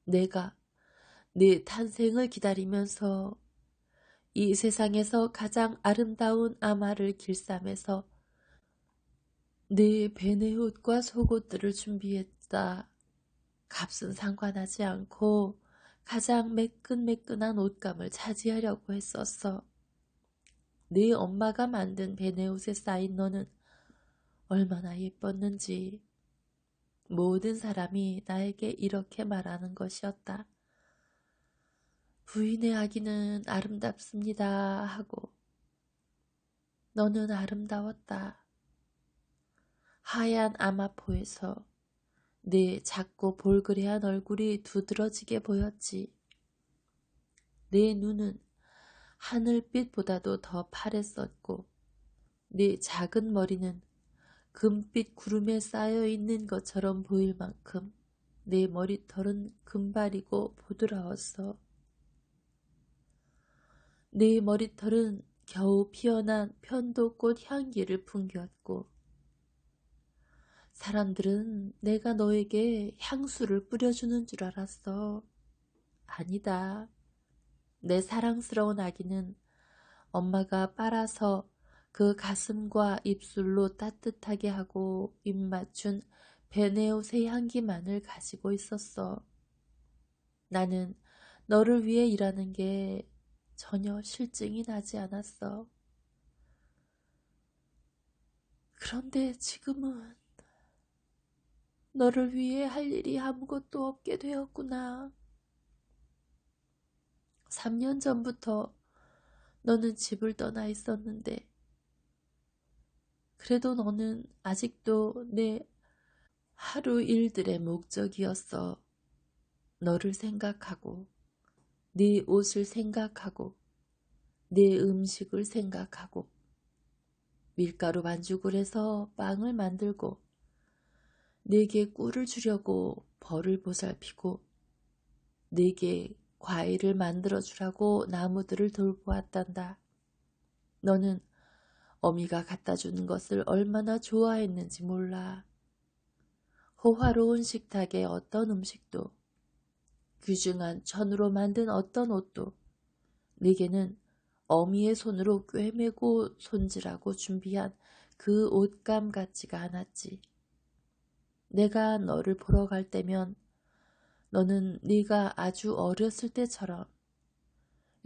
내가 네 탄생을 기다리면서 이 세상에서 가장 아름다운 아마를 길쌈에서 네 배내 옷과 속옷들을 준비했다. 값은 상관하지 않고 가장 매끈매끈한 옷감을 차지하려고 했었어. 네 엄마가 만든 배내 옷에 쌓인 너는 얼마나 예뻤는지 모든 사람이 나에게 이렇게 말하는 것이었다. 부인의 아기는 아름답습니다 하고 너는 아름다웠다. 하얀 아마포에서 내 작고 볼그레한 얼굴이 두드러지게 보였지. 내 눈은 하늘빛보다도 더 파랬었고 네 작은 머리는 금빛 구름에 쌓여 있는 것처럼 보일 만큼 내 머리털은 금발이고 부드러웠어. 내 머리털은 겨우 피어난 편도꽃 향기를 풍겼고 사람들은 내가 너에게 향수를 뿌려주는 줄 알았어. 아니다. 내 사랑스러운 아기는 엄마가 빨아서 그 가슴과 입술로 따뜻하게 하고 입맞춘 베네옷의 향기만을 가지고 있었어. 나는 너를 위해 일하는 게 전혀 실증이 나지 않았어. 그런데 지금은 너를 위해 할 일이 아무것도 없게 되었구나. 3년 전부터 너는 집을 떠나 있었는데 그래도 너는 아직도 내 하루 일들의 목적이었어. 너를 생각하고 네 옷을 생각하고 네 음식을 생각하고 밀가루 반죽을 해서 빵을 만들고 내게 꿀을 주려고 벌을 보살피고 내게 과일을 만들어 주라고 나무들을 돌보았단다. 너는 어미가 갖다 주는 것을 얼마나 좋아했는지 몰라. 호화로운 식탁의 어떤 음식도 귀중한 천으로 만든 어떤 옷도 네게는 어미의 손으로 꿰매고 손질하고 준비한 그 옷감 같지가 않았지. 내가 너를 보러 갈 때면 너는 네가 아주 어렸을 때처럼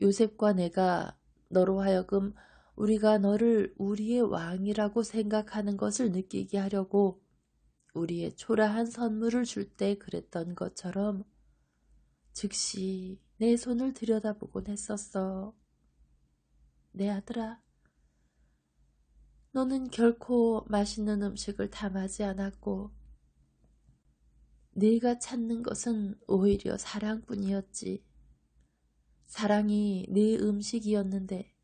요셉과 내가 너로 하여금 우리가 너를 우리의 왕이라고 생각하는 것을 느끼게 하려고 우리의 초라한 선물을 줄 때 그랬던 것처럼 즉시 내 손을 들여다보곤 했었어. 내 아들아, 너는 결코 맛있는 음식을 탐하지 않았고 네가 찾는 것은 오히려 사랑뿐이었지. 사랑이 네 음식이었는데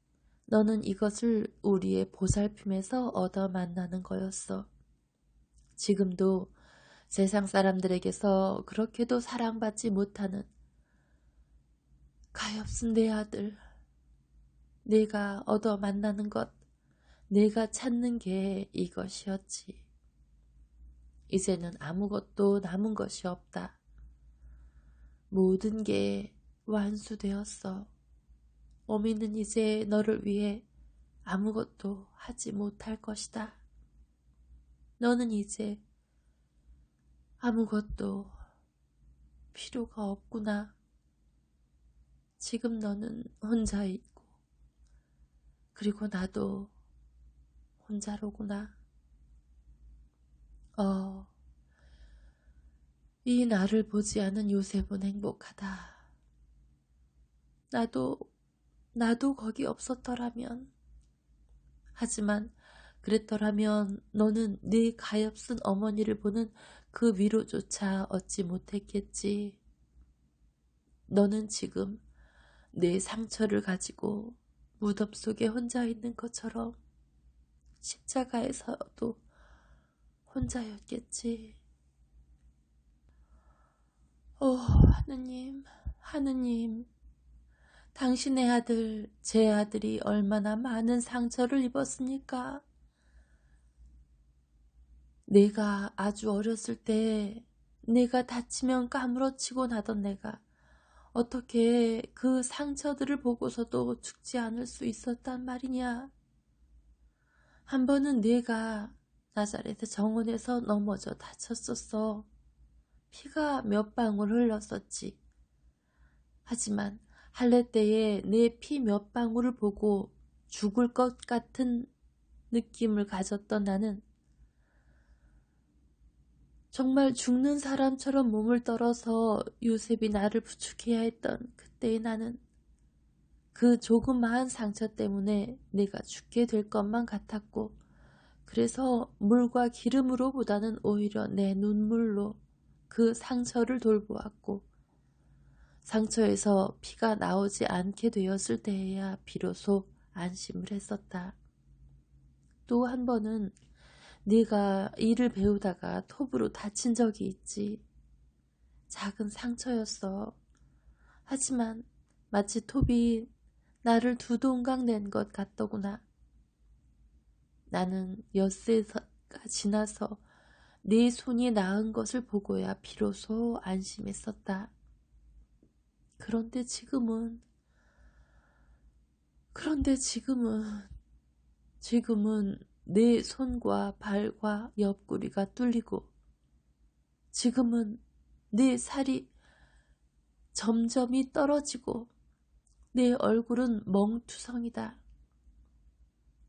너는 이것을 우리의 보살핌에서 얻어 만나는 거였어. 지금도 세상 사람들에게서 그렇게도 사랑받지 못하는 가엾은 내 아들, 내가 얻어 만나는 것, 내가 찾는 게 이것이었지. 이제는 아무것도 남은 것이 없다. 모든 게 완수되었어. 어미는 이제 너를 위해 아무것도 하지 못할 것이다. 너는 이제 아무것도 필요가 없구나. 지금 너는 혼자 있고 그리고 나도 혼자로구나. 이 나를 보지 않은 요셉은 행복하다. 나도 거기 없었더라면. 하지만 그랬더라면 너는 네 가엾은 어머니를 보는 그 위로조차 얻지 못했겠지. 너는 지금 내 상처를 가지고 무덤 속에 혼자 있는 것처럼 십자가에서도 혼자였겠지. 하느님, 하느님, 당신의 아들, 제 아들이 얼마나 많은 상처를 입었습니까? 내가 아주 어렸을 때 내가 다치면 까무러치고 나던 내가 어떻게 그 상처들을 보고서도 죽지 않을 수 있었단 말이냐. 한 번은 내가 나자렛의 정원에서 넘어져 다쳤었어. 피가 몇 방울 흘렀었지. 하지만 할례 때에 내 피 몇 방울을 보고 죽을 것 같은 느낌을 가졌던 나는 정말 죽는 사람처럼 몸을 떨어서 요셉이 나를 부축해야 했던 그때의 나는 그 조그마한 상처 때문에 내가 죽게 될 것만 같았고, 그래서 물과 기름으로보다는 오히려 내 눈물로 그 상처를 돌보았고, 상처에서 피가 나오지 않게 되었을 때에야 비로소 안심을 했었다. 또 한 번은 네가 일을 배우다가 톱으로 다친 적이 있지. 작은 상처였어. 하지만 마치 톱이 나를 두 동강 낸 것 같더구나. 나는 엿새가 지나서 네 손이 나은 것을 보고야 비로소 안심했었다. 그런데 지금은 내 손과 발과 옆구리가 뚫리고, 지금은 내 살이 점점이 떨어지고 내 얼굴은 멍투성이다.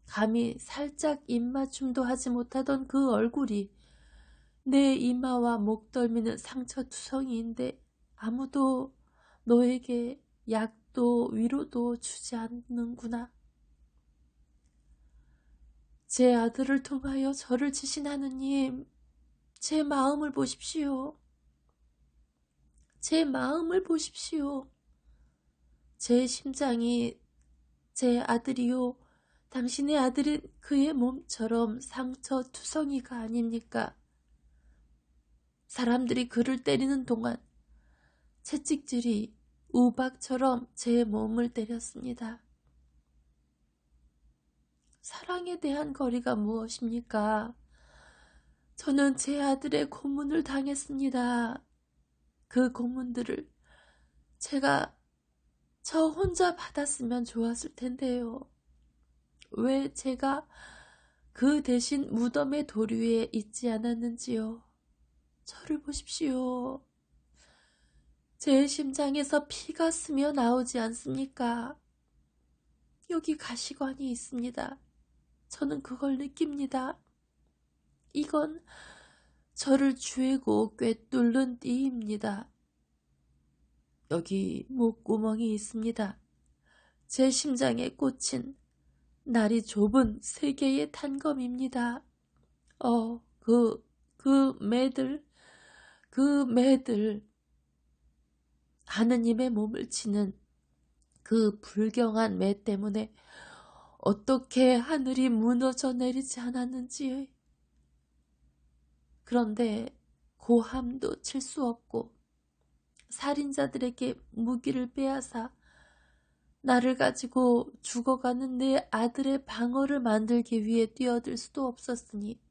감히 살짝 입맞춤도 하지 못하던 그 얼굴이 내 이마와 목덜미는 상처투성이인데 아무도 너에게 약도 위로도 주지 않는구나. 제 아들을 통하여 저를 지신 하느님, 제 마음을 보십시오. 제 마음을 보십시오. 제 심장이 제 아들이요, 당신의 아들은 그의 몸처럼 상처투성이가 아닙니까? 사람들이 그를 때리는 동안 채찍질이 우박처럼 제 몸을 때렸습니다. 사랑에 대한 거리가 무엇입니까? 저는 제 아들의 고문을 당했습니다. 그 고문들을 제가 저 혼자 받았으면 좋았을 텐데요. 왜 제가 그 대신 무덤의 도류에 있지 않았는지요. 저를 보십시오. 제 심장에서 피가 스며 나오지 않습니까? 여기 가시관이 있습니다. 저는 그걸 느낍니다. 이건 저를 쥐고 꿰뚫는 띠입니다. 여기 목구멍이 있습니다. 제 심장에 꽂힌 날이 좁은 세 개의 탄검입니다. 그 매들, 하느님의 몸을 치는 그 불경한 매 때문에 어떻게 하늘이 무너져 내리지 않았는지. 그런데 고함도 칠 수 없고 살인자들에게 무기를 빼앗아 나를 가지고 죽어가는 내 아들의 방어를 만들기 위해 뛰어들 수도 없었으니,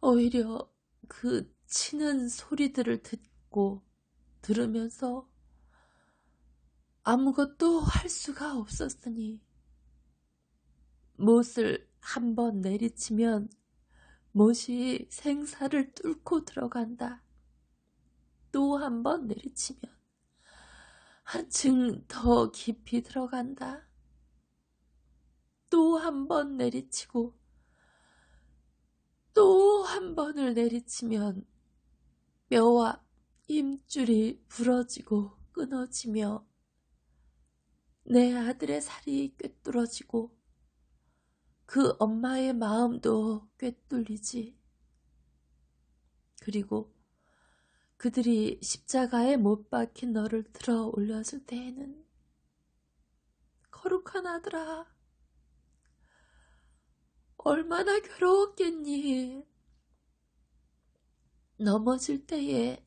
오히려 그 치는 소리들을 들으면서 아무것도 할 수가 없었으니, 못을 한번 내리치면 못이 생사를 뚫고 들어간다. 또 한 번 내리치면 한층 더 깊이 들어간다. 또 한 번 내리치고 또 한 번을 내리치면 뼈와 힘줄이 부러지고 끊어지며 내 아들의 살이 꿰뚫어지고 그 엄마의 마음도 꿰뚫리지. 그리고 그들이 십자가에 못 박힌 너를 들어 올렸을 때에는, 거룩한 아들아, 얼마나 괴로웠겠니. 넘어질 때에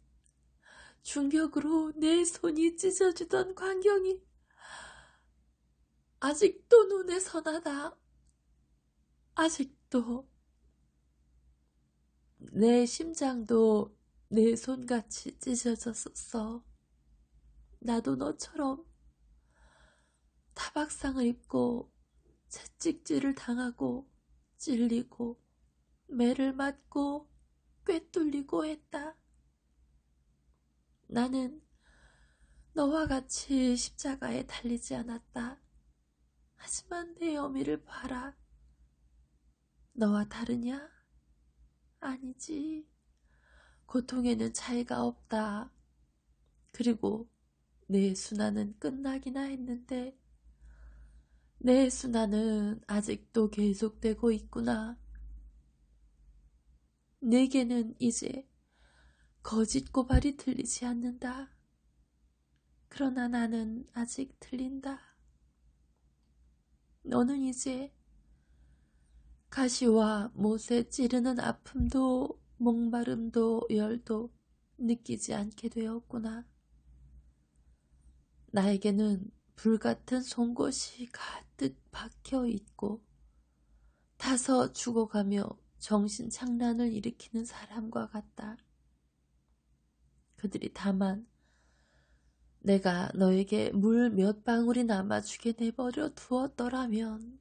충격으로 내 손이 찢어지던 광경이 아직도 눈에 선하다. 아직도 내 심장도 내 손같이 찢어졌었어. 나도 너처럼 타박상을 입고 채찍질을 당하고 찔리고 매를 맞고 꿰뚫리고 했다. 나는 너와 같이 십자가에 달리지 않았다. 하지만 내 어미를 봐라. 너와 다르냐? 아니지. 고통에는 차이가 없다. 그리고 내 순환은 끝나기나 했는데 내 순환은 아직도 계속되고 있구나. 내게는 이제 거짓 고발이 들리지 않는다. 그러나 나는 아직 들린다. 너는 이제 가시와 못에 찌르는 아픔도 목마름도 열도 느끼지 않게 되었구나. 나에게는 불같은 송곳이 가득 박혀 있고 타서 죽어가며 정신 착란을 일으키는 사람과 같다. 그들이 다만 내가 너에게 물 몇 방울이 남아주게 내버려 두었더라면,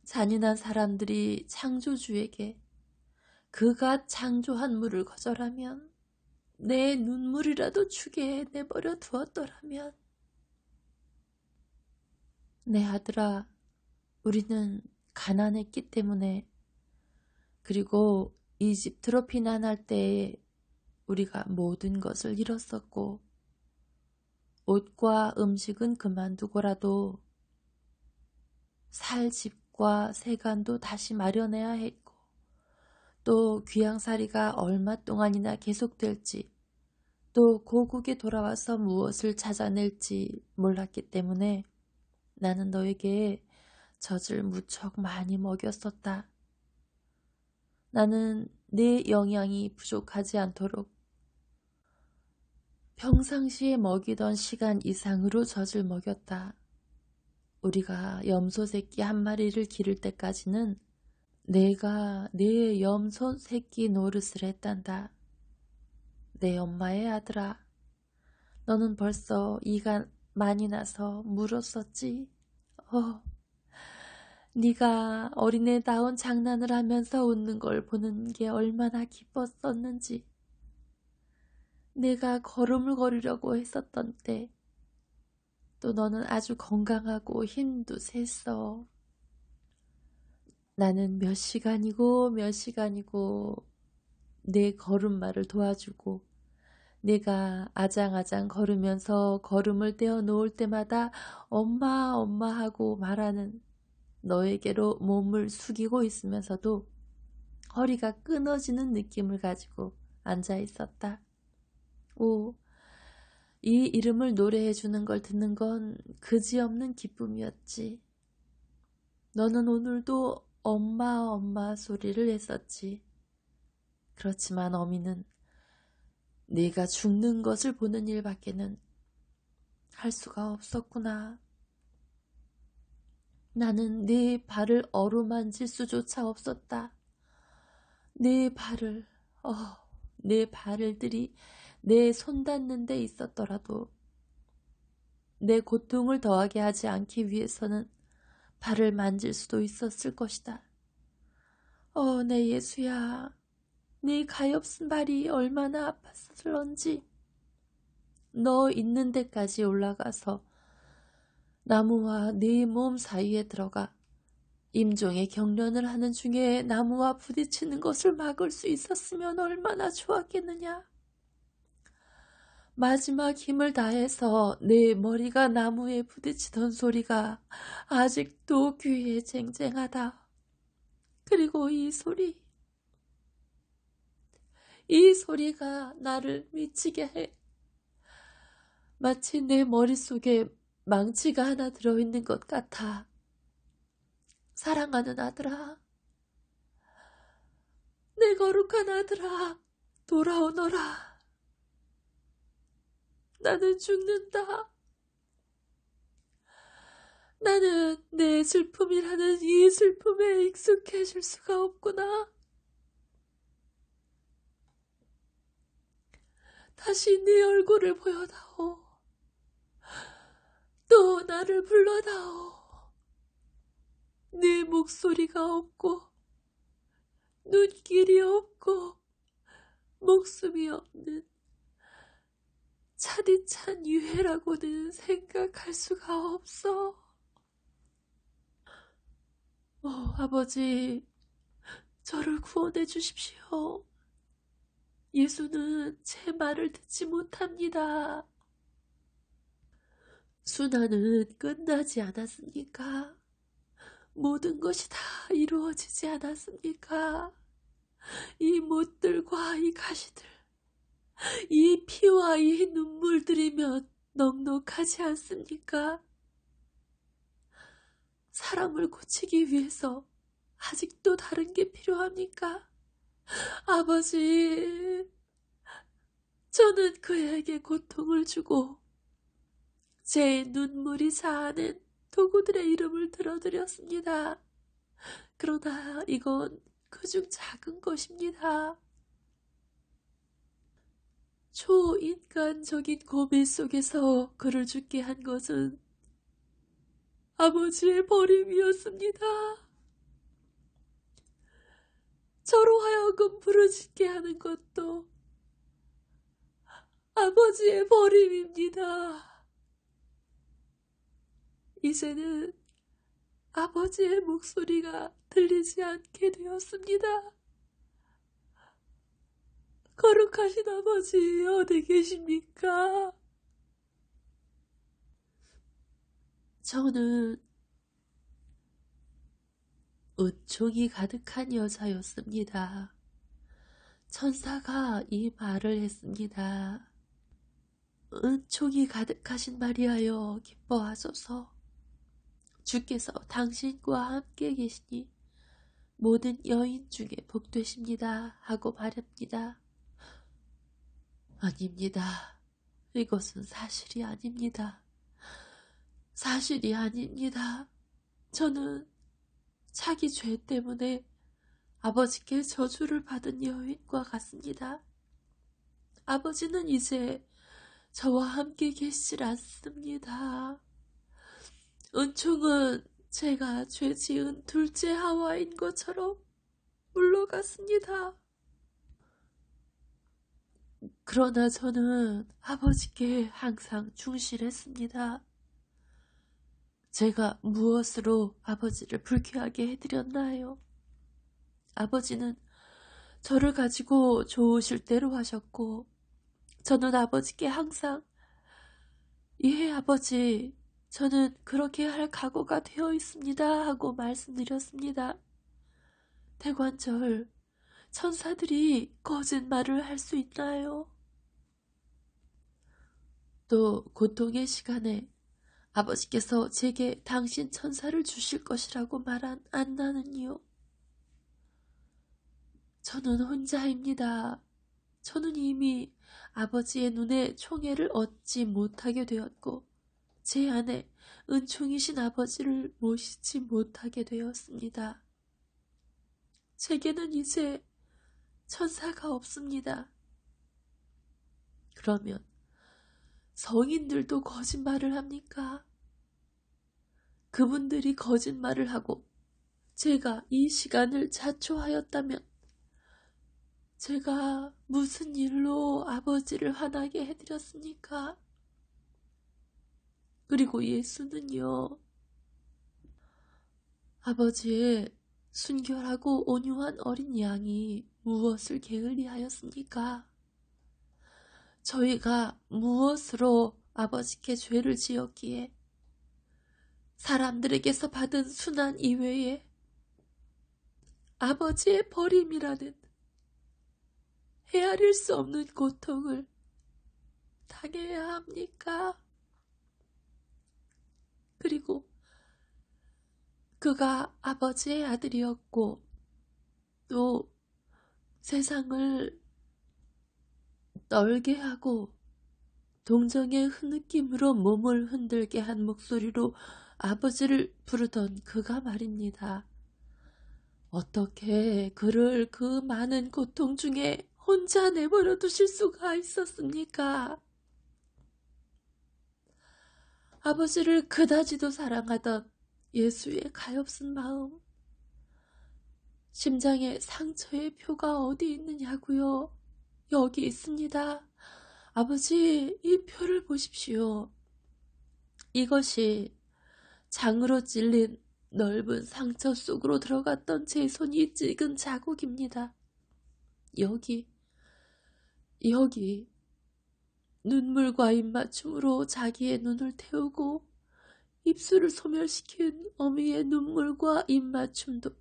잔인한 사람들이 창조주에게 그가 창조한 물을 거절하면, 내 눈물이라도 주게 내버려 두었더라면. 내 아들아, 우리는 가난했기 때문에, 그리고 이집트로 피난할 때에 우리가 모든 것을 잃었었고, 옷과 음식은 그만두고라도 살 집과 세간도 다시 마련해야 했고, 또 귀양살이가 얼마 동안이나 계속될지, 또 고국에 돌아와서 무엇을 찾아낼지 몰랐기 때문에 나는 너에게 젖을 무척 많이 먹였었다. 나는 네 영양이 부족하지 않도록 평상시에 먹이던 시간 이상으로 젖을 먹였다. 우리가 염소 새끼 한 마리를 기를 때까지는 내가 내 염소 새끼 노릇을 했단다. 내 엄마의 아들아, 너는 벌써 이가 많이 나서 물었었지. 네가 어린애다운 장난을 하면서 웃는 걸 보는 게 얼마나 기뻤었는지. 내가 걸음을 걸으려고 했었던 때, 또 너는 아주 건강하고 힘도 셌어. 나는 몇 시간이고 내 걸음마를 도와주고 내가 아장아장 걸으면서 걸음을 떼어 놓을 때마다 엄마 엄마 하고 말하는 너에게로 몸을 숙이고 있으면서도 허리가 끊어지는 느낌을 가지고 앉아 있었다. 이 이름을 노래해 주는 걸 듣는 건 그지없는 기쁨이었지. 너는 오늘도 엄마 엄마 소리를 했었지. 그렇지만 어미는 네가 죽는 것을 보는 일밖에는 할 수가 없었구나. 나는 네 발을 어루만질 수조차 없었다. 내 발들이 내 손 닿는 데 있었더라도 내 고통을 더하게 하지 않기 위해서는 발을 만질 수도 있었을 것이다. 내 예수야, 네 가엾은 발이 얼마나 아팠을런지. 너 있는 데까지 올라가서 나무와 네 몸 사이에 들어가 임종의 경련을 하는 중에 나무와 부딪히는 것을 막을 수 있었으면 얼마나 좋았겠느냐. 마지막 힘을 다해서 내 머리가 나무에 부딪히던 소리가 아직도 귀에 쟁쟁하다. 그리고 이 소리가 나를 미치게 해. 마치 내 머릿속에 망치가 하나 들어있는 것 같아. 사랑하는 아들아, 내 거룩한 아들아, 돌아오너라. 나는 죽는다. 나는 내 슬픔이라는 이 슬픔에 익숙해질 수가 없구나. 다시 네 얼굴을 보여다오. 또 나를 불러다오. 네 목소리가 없고 눈길이 없고 목숨이 없는 차디찬 유해라고는 생각할 수가 없어. 아버지, 저를 구원해 주십시오. 예수는 제 말을 듣지 못합니다. 순환은 끝나지 않았습니까? 모든 것이 다 이루어지지 않았습니까? 이 못들과 이 가시들, 이 피와 이 눈물들이면 넉넉하지 않습니까? 사람을 고치기 위해서 아직도 다른 게 필요합니까? 아버지, 저는 그에게 고통을 주고 제 눈물이 자아낸 도구들의 이름을 들어드렸습니다. 그러나 이건 그중 작은 것입니다. 초인간적인 고민 속에서 그를 죽게 한 것은 아버지의 버림이었습니다. 저로 하여금 부르짖게 하는 것도 아버지의 버림입니다. 이제는 아버지의 목소리가 들리지 않게 되었습니다. 거룩하신 아버지, 어디 계십니까? 저는 은총이 가득한 여자였습니다. 천사가 이 말을 했습니다. 은총이 가득하신 마리아여, 기뻐하소서. 주께서 당신과 함께 계시니 모든 여인 중에 복되십니다 하고 말합니다. 아닙니다. 이것은 사실이 아닙니다. 사실이 아닙니다. 저는 자기 죄 때문에 아버지께 저주를 받은 여인과 같습니다. 아버지는 이제 저와 함께 계시질 않습니다. 은총은 제가 죄 지은 둘째 하와인 것처럼 물러갔습니다. 그러나 저는 아버지께 항상 충실했습니다. 제가 무엇으로 아버지를 불쾌하게 해드렸나요? 아버지는 저를 가지고 좋으실 대로 하셨고, 저는 아버지께 항상 예, 아버지, 저는 그렇게 할 각오가 되어 있습니다 하고 말씀드렸습니다. 대관절, 천사들이 거짓말을 할 수 있나요? 또 고통의 시간에 아버지께서 제게 당신 천사를 주실 것이라고 말한 안나는요. 저는 혼자입니다. 저는 이미 아버지의 눈에 총애를 얻지 못하게 되었고 제 안에 은총이신 아버지를 모시지 못하게 되었습니다. 제게는 이제 천사가 없습니다. 그러면 성인들도 거짓말을 합니까? 그분들이 거짓말을 하고 제가 이 시간을 자초하였다면 제가 무슨 일로 아버지를 화나게 해드렸습니까? 그리고 예수는요, 아버지의 순결하고 온유한 어린 양이 무엇을 게을리하였습니까? 저희가 무엇으로 아버지께 죄를 지었기에 사람들에게서 받은 순환 이외에 아버지의 버림이라는 헤아릴 수 없는 고통을 당해야 합니까? 그리고 그가 아버지의 아들이었고 또 세상을 떨게 하고 동정의 흐느낌으로 몸을 흔들게 한 목소리로 아버지를 부르던 그가 말입니다. 어떻게 그를 그 많은 고통 중에 혼자 내버려 두실 수가 있었습니까? 아버지를 그다지도 사랑하던 예수의 가엾은 마음, 심장에 상처의 표가 어디 있느냐고요? 여기 있습니다. 아버지, 이 표를 보십시오. 이것이 장으로 찔린 넓은 상처 속으로 들어갔던 제 손이 찍은 자국입니다. 여기 눈물과 입맞춤으로 자기의 눈을 태우고 입술을 소멸시킨 어미의 눈물과 입맞춤도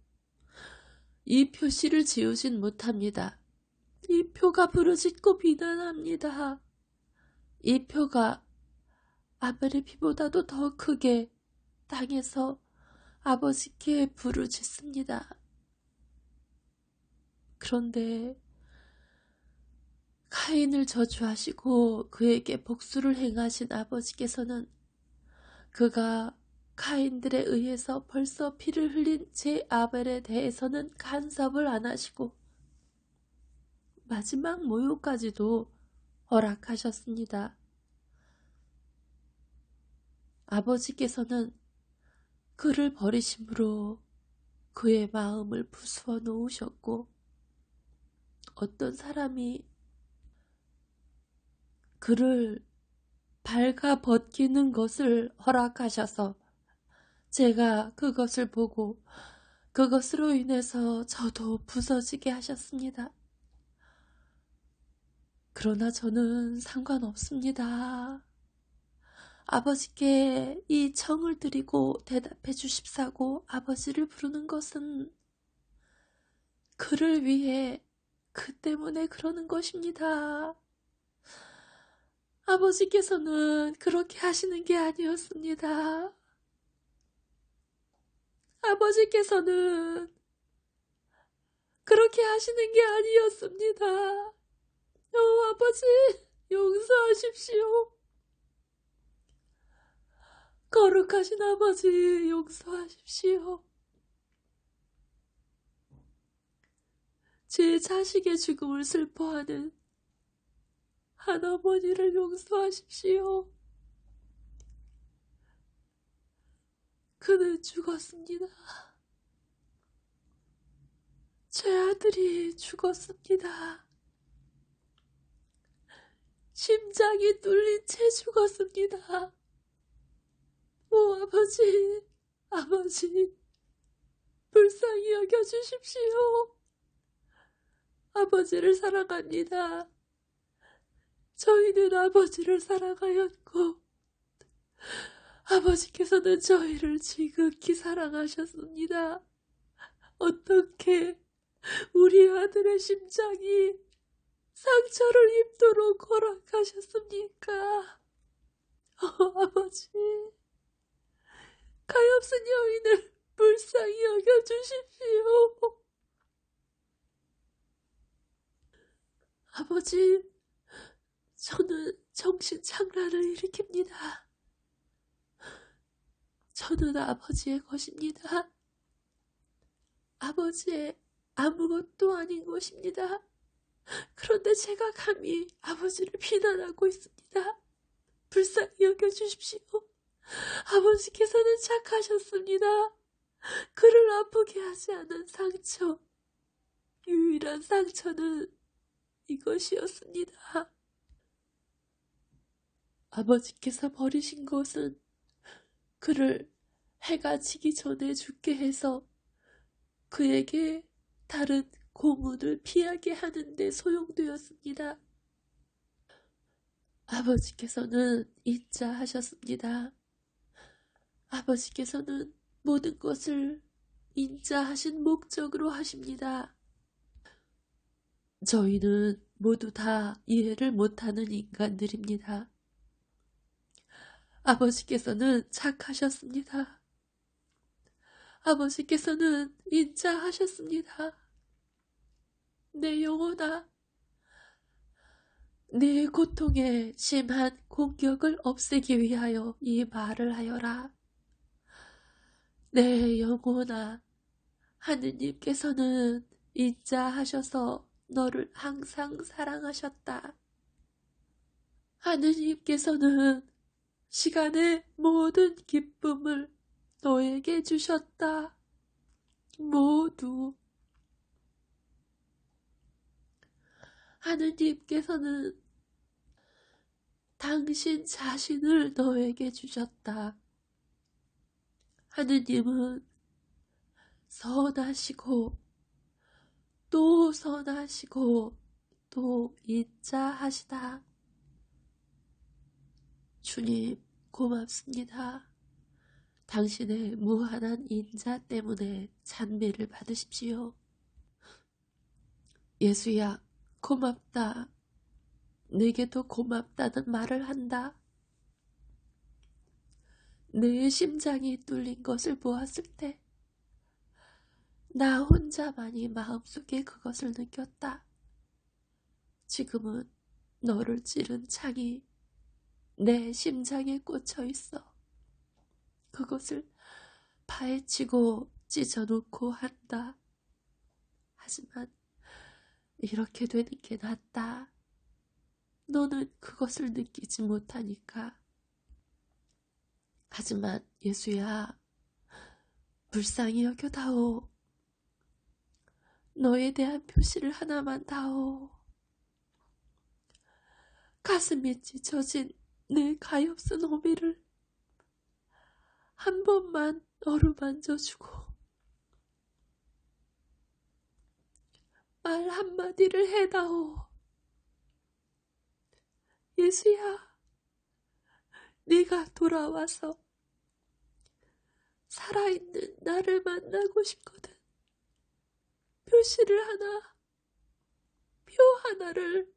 이 표시를 지우진 못합니다. 이 표가 부르짖고 비난합니다. 이 표가 아벨의 피보다도 더 크게 땅에서 아버지께 부르짖습니다. 그런데 카인을 저주하시고 그에게 복수를 행하신 아버지께서는 그가 카인들에 의해서 벌써 피를 흘린 제 아벨에 대해서는 간섭을 안 하시고 마지막 모욕까지도 허락하셨습니다. 아버지께서는 그를 버리심으로 그의 마음을 부수어 놓으셨고 어떤 사람이 그를 발가 벗기는 것을 허락하셔서 제가 그것을 보고 그것으로 인해서 저도 부서지게 하셨습니다. 그러나 저는 상관없습니다. 아버지께 이 청을 드리고 대답해 주십사고 아버지를 부르는 것은 그를 위해 그 때문에 그러는 것입니다. 아버지께서는 그렇게 하시는 게 아니었습니다. 아버지께서는 그렇게 하시는 게 아니었습니다. 아버지, 용서하십시오. 거룩하신 아버지, 용서하십시오. 제 자식의 죽음을 슬퍼하는 한 어머니를 용서하십시오. 그는 죽었습니다. 제 아들이 죽었습니다. 심장이 뚫린 채 죽었습니다. 아버지, 불쌍히 여겨주십시오. 아버지를 사랑합니다. 저희는 아버지를 사랑하였고 아버지께서는 저희를 지극히 사랑하셨습니다. 어떻게 우리 아들의 심장이 상처를 입도록 허락하셨습니까? 아버지, 가엾은 여인을 불쌍히 여겨주십시오. 아버지, 저는 정신착란을 일으킵니다. 저는 아버지의 것입니다. 아버지의 아무것도 아닌 것입니다. 그런데 제가 감히 아버지를 비난하고 있습니다. 불쌍히 여겨주십시오. 아버지께서는 착하셨습니다. 그를 아프게 하지 않은 상처, 유일한 상처는 이것이었습니다. 아버지께서 버리신 것은 그를 해가 지기 전에 죽게 해서 그에게 다른 고문을 피하게 하는 데 소용되었습니다. 아버지께서는 인자하셨습니다. 아버지께서는 모든 것을 인자하신 목적으로 하십니다. 저희는 모두 다 이해를 못하는 인간들입니다. 아버지께서는 착하셨습니다. 아버지께서는 인자하셨습니다. 내 영혼아, 네 고통의 심한 공격을 없애기 위하여 이 말을 하여라. 내 영혼아, 하느님께서는 인자하셔서 너를 항상 사랑하셨다. 하느님께서는 시간의 모든 기쁨을 너에게 주셨다. 모두. 하느님께서는 당신 자신을 너에게 주셨다. 하느님은 선하시고 또 선하시고 또 인자하시다. 주님 고맙습니다. 당신의 무한한 인자 때문에 찬미를 받으십시오. 예수야, 고맙다. 내게도 고맙다는 말을 한다. 내 심장이 뚫린 것을 보았을 때 나 혼자만이 마음속에 그것을 느꼈다. 지금은 너를 찌른 창이 내 심장에 꽂혀 있어. 그것을 파헤치고 찢어놓고 한다. 하지만 이렇게 되는 게 낫다. 너는 그것을 느끼지 못하니까. 하지만 예수야, 불쌍히 여겨다오. 너에 대한 표시를 하나만 다오. 가슴이 찢어진 내 가엾은 호미를 한 번만 어루만져주고 말 한마디를 해다오. 예수야, 네가 돌아와서 살아있는 나를 만나고 싶거든. 표시를 하나, 표 하나를